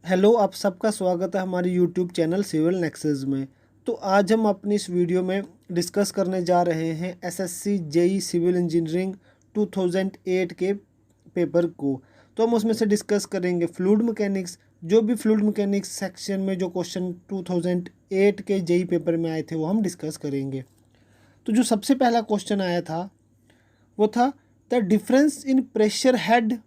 Hello, आप सबका स्वागत है हमारे यूट्यूब चैनल सिविल नेक्सस में। तो आज हम अपनी इस वीडियो में डिस्कस करने जा रहे हैं एसएससी जेई सिविल इंजीनियरिंग 2008 के पेपर को। तो हम उसमें से डिस्कस करेंगे फ्लूइड मैकेनिक्स। जो भी फ्लूइड मैकेनिक्स सेक्शन में जो क्वेश्चन 2008 के जेई पेपर में आए थे वो हम डिस्कस करेंगे। तो जो सबसे पहला क्वेश्चन आया था वो था the difference in pressure head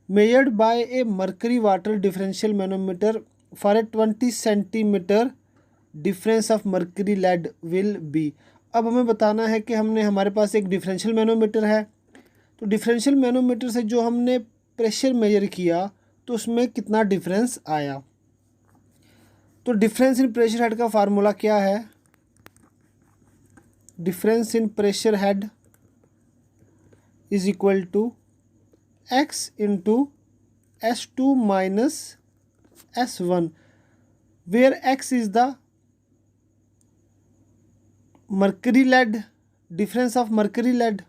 measured by a mercury water differential manometer for a 20 centimetre difference of mercury lead will be. अब हमें बताना है कि हमारे पास एक डिफरेंशियल मैनोमीटर है, तो डिफरेंशियल मैनोमीटर से जो हमने प्रेशर मेजर किया तो उसमें कितना डिफरेंस आया। तो डिफरेंस इन प्रेशर हेड का फार्मूला क्या है? Difference in pressure head is equal to x into S2 minus S1, where x is the mercury lead, difference of mercury lead।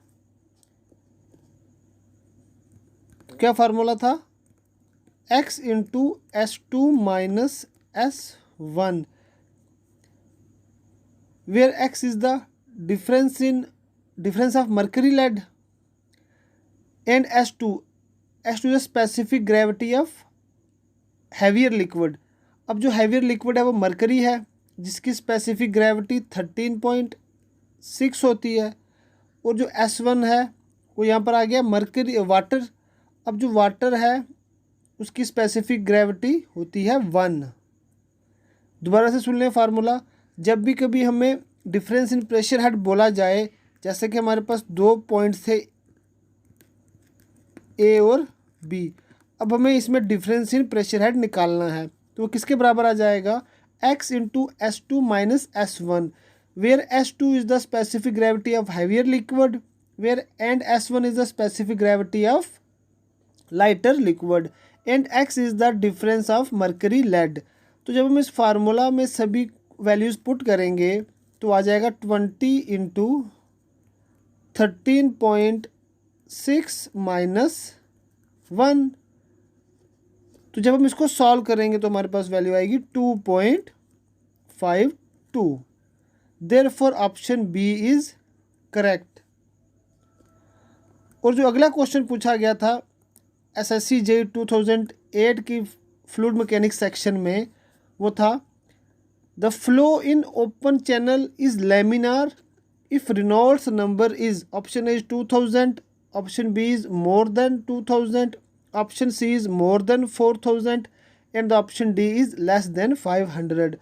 क्या फार्मूला था? x into S2 minus S1, where x is the difference of mercury lead and S2 is the specific gravity of heavier liquid। अब जो heavier liquid है वो mercury है जिसकी specific gravity 13.6 होती है, और जो S1 है वो यहाँ पर आ गया मरकरी वाटर। अब जो वाटर है उसकी स्पेसिफिक ग्रेविटी होती है 1। दोबारा से सुन लें फार्मूला। जब भी कभी हमें डिफरेंस इन प्रेशर हेड बोला जाए, जैसे कि हमारे पास दो पॉइंट्स थे ए और बी, अब हमें इसमें डिफरेंस इन प्रेशर हेड निकालना है तो वो किसके बराबर आ जाएगा? x into S2 minus S1, where S2 is the specific gravity of heavier liquid where and S1 is the specific gravity of lighter liquid and x is the difference of mercury lead. तो जब हम इस formula में सभी values put करेंगे तो आ जाएगा 20 into 13.6 minus 1। तो जब हम इसको सॉल्व करेंगे तो हमारे पास वैल्यू आएगी 2.52। Therefore option B is correct. और जो अगला क्वेश्चन पूछा गया था एसएससी जेईई 2008 की फ्लूइड मैकेनिक्स सेक्शन में, वो था the flow in open channel is laminar if Reynolds number is, option A is 2000, option B is more than 2000, option C is more than 4000 and the option D is less than 500।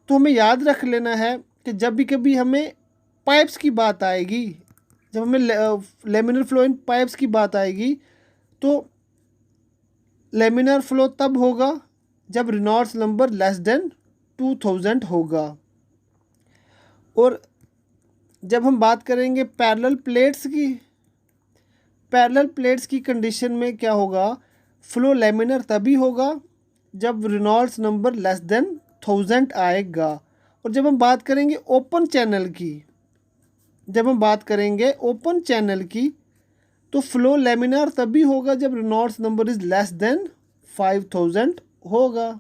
तो हमें याद रख लेना है कि जब भी कभी हमें पाइप्स की बात आएगी, जब हमें लेमिनर फ्लो इन पाइप्स की बात आएगी तो लेमिनर फ्लो तब होगा जब रेनॉल्ड्स नंबर लेस देन 2000 होगा। और जब हम बात करेंगे पैरेलल प्लेट्स की कंडीशन में क्या होगा? फ्लो लेमिनर तभी होगा जब रेनॉल्ड्स नंबर लेस देन 1000 आएगा। और जब हम बात करेंगे ओपन चैनल की तो फ्लो लेमिनर तभी होगा जब Reynolds number is less then 5000 होगा।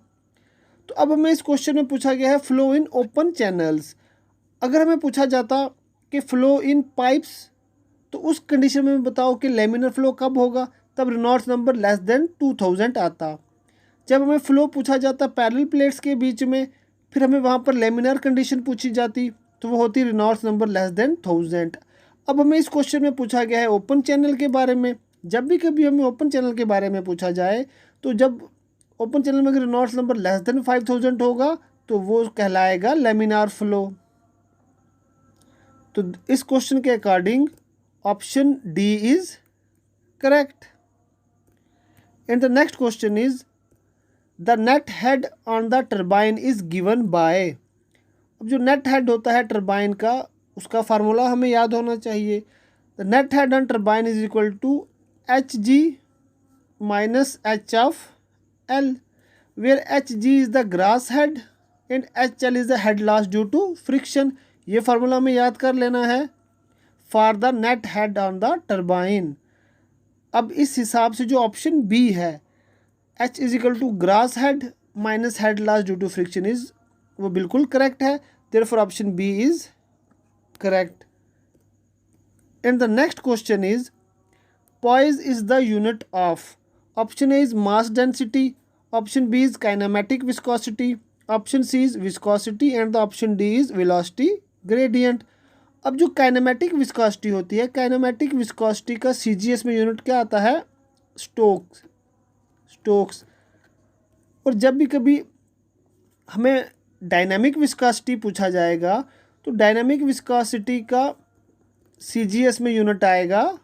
तो अब हमें इस क्वेश्चन में पूछा गया है फ्लो इन ओपन चैनल्स। अगर हमें पूछा जाता कि फ्लो इन पाइप्स, तो उस कंडीशन में बताओ कि लेमिनर फ्लो कब होगा? तब रेनॉल्ड्स नंबर लेस देन 2000 आता। जब हमें फ्लो पूछा जाता पैरेलल प्लेट्स के बीच में, फिर हमें वहाँ पर लेमिनर कंडीशन पूछी जाती तो वो होती रेनॉल्ड्स नंबर लेस देन 1000। अब हमें इस क्वेश्चन में पूछा गया है ओपन चैनल के बारे में। जब भी कभी हमें ओपन चैनल के बारे में पूछा जाए तो जब ओपन चैनल में अगर रेनॉल्ड्स नंबर लेस देन 5000 होगा तो वो कहलाएगा लेमिनार फ्लो। तो इस क्वेश्चन के according option D is correct. And the next question is the net head on the turbine is given by. अब जो नेट हेड होता है टरबाइन का, उसका फार्मूला हमें याद होना चाहिए। The net head on turbine is equal to H G minus H of L, where H G is the gross head and H L is the head loss due to friction. ये formula हमें याद कर लेना है for the net head on the turbine. अब इस हिसाब से जो ऑप्शन बी है H is equal to gross head minus head loss due to friction is, वो बिल्कुल करेक्ट है, therefore option B is correct. And the next question is poise is the unit of, option A is mass density, option B is kinematic viscosity, option C is viscosity and the option D is velocity gradient। अब जो kinematic viscosity होती है, kinematic viscosity का CGS में unit क्या आता है, Stokes. और जब भी कभी हमें डायनामिक विस्कोसिटी पूछा जाएगा तो डायनामिक विस्कोसिटी का CGS में यूनिट आएगा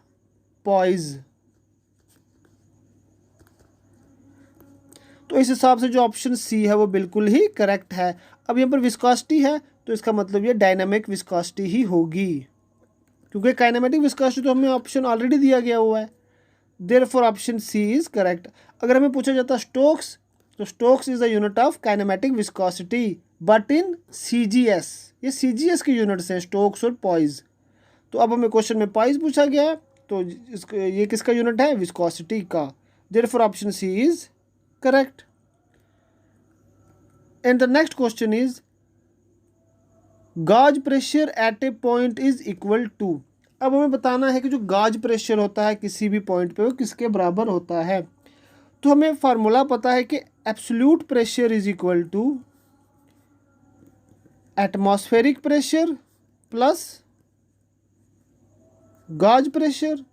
पॉइज। तो इस हिसाब से जो ऑप्शन सी है वो बिल्कुल ही करेक्ट है। अब यहाँ पर विस्कोसिटी है तो इसका मतलब ये डायनामिक विस्कोसिटी ही होगी, क्योंकि काइनेमेटिक विस्कोसिटी तो हमें ऑप्शन ऑलरेडी दिया गया हुआ है, therefore option C is correct. अगर हमें पूछा जाता स्टोक्स, तो stokes is the unit of kinematic viscosity but in CGS, ये CGS के यूनिट्स हैं स्टोक्स और पॉइज। तो अब हमें क्वेश्चन में पॉइज पूछा गया है, तो ये किसका यूनिट है, विस्कोसिटी का, therefore option C is correct. And the next question is gauge pressure at a point is equal to. अब हमें बताना है कि जो गॉज प्रेशर होता है किसी भी पॉइंट पे वो किसके बराबर होता है। तो हमें फार्मूला पता है कि absolute pressure is equal to atmospheric pressure plus gauge pressure.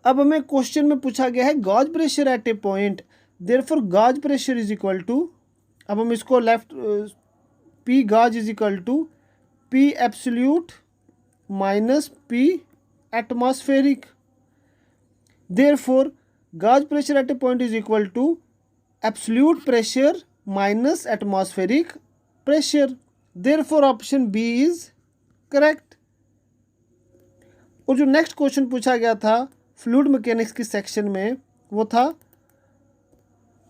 अब हमें क्वेश्चन में पूछा गया है gauge pressure at a point, therefore gauge pressure is equal to, अब हम इसको left P gauge is equal to P absolute minus P atmospheric, therefore gauge pressure at a point is equal to absolute pressure minus atmospheric pressure, therefore option B is correct. और जो next question पूछा गया था fluid mechanics की section में वो था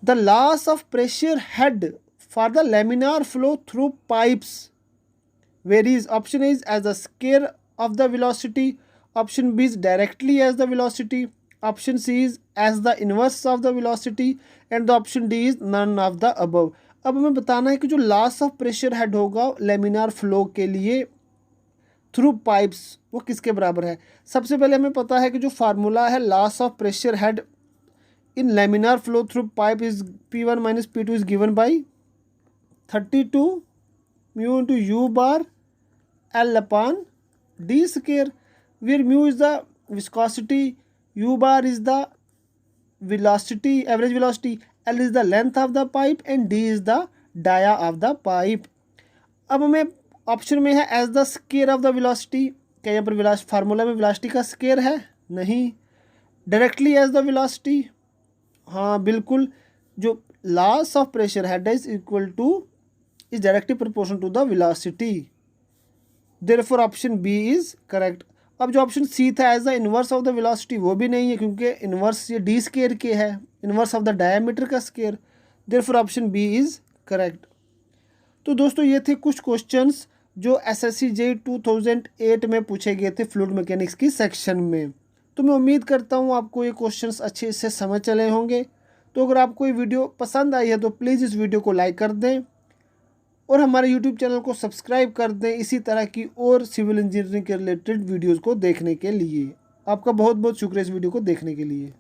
the loss of pressure head for the laminar flow through pipes varies, option is as the square of the velocity, option B is directly as the velocity, option C is as the inverse of the velocity and the option D is none of the above. अब हमें बताना है कि जो loss of pressure head होगा laminar flow के लिए through pipes वो किसके बराबर है। सबसे पहले हमें पता है कि जो फार्मूला है loss of pressure head in laminar flow through pipe is P1 minus P2 is given by 32 mu into u bar L upon D square, where mu is the viscosity, u bar is the velocity, average velocity, L is the length of the pipe and D is the dia of the pipe. अब हमें option में है as the square of the velocity, क्या यहाँ पर formula में velocity का square है, नहीं। डायरेक्टली एज द वेलोसिटी, हाँ बिल्कुल, जो loss of pressure head is equal to is directly proportional to the velocity, therefore option B is correct. अब जो ऑप्शन सी था as the inverse of the velocity वो भी नहीं है, क्योंकि इनवर्स ये डी स्केयर के है, इनवर्स ऑफ द डायमीटर का square, therefore option B is correct. तो दोस्तों ये थे कुछ क्वेश्चंस जो SSC JEE 2008 में पूछे गए थे फ्लूइड मैकेनिक्स की सेक्शन में। तो मैं उम्मीद करता हूँ आपको ये क्वेश्चंस अच्छे से समझ चले होंगे। तो अगर आपको ये वीडियो पसंद आई है तो प्लीज़ इस वीडियो को लाइक कर दें और हमारे यूट्यूब चैनल को सब्सक्राइब कर दें इसी तरह की और सिविल इंजीनियरिंग के रिलेटेड वीडियोज़ को देखने के लिए। आपका बहुत बहुत शुक्रिया इस वीडियो को देखने के लिए।